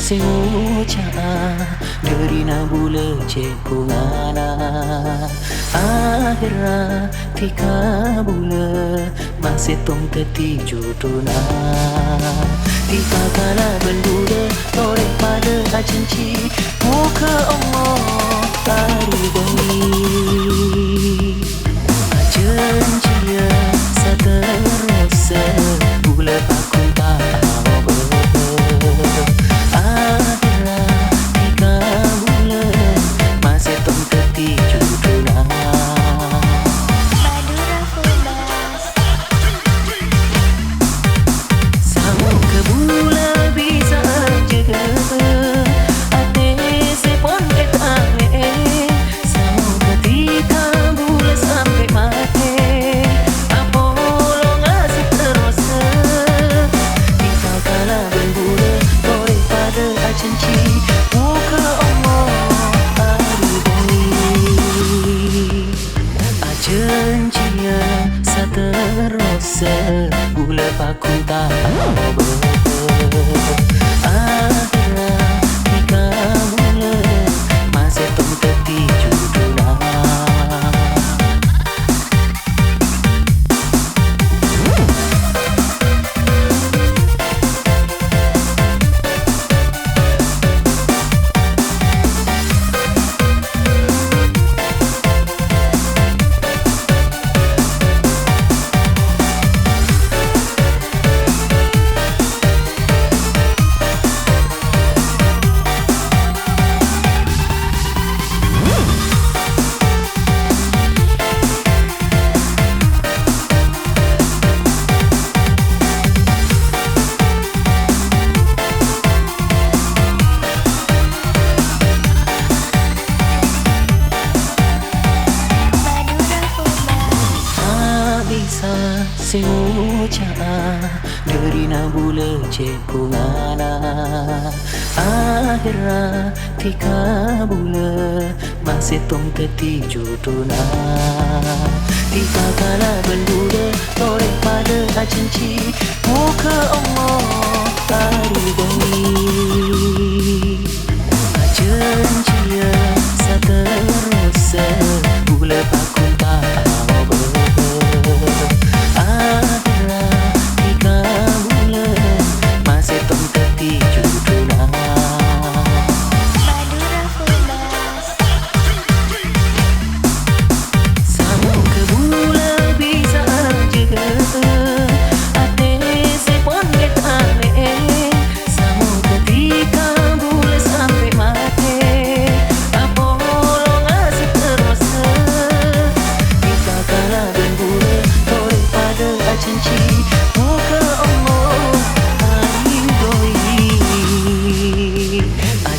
sing ucap derina bule cekungana akhirnya tika bule masih tong teti juduna tika kala bendule tore pada acinci muka Allah hari bumi acincia seterus bule aku tak janjinya seterus bule aku tak akhirnya tika bule masih tong teti juduna sing ucap derina bule cekungana akhirnya tika bule masih tong teti juduna tika kala bendule tore pada acinci muka Allah hari bumi acincia seterus bule aku tak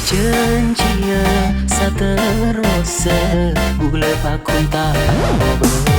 janjinya seterus bule aku tak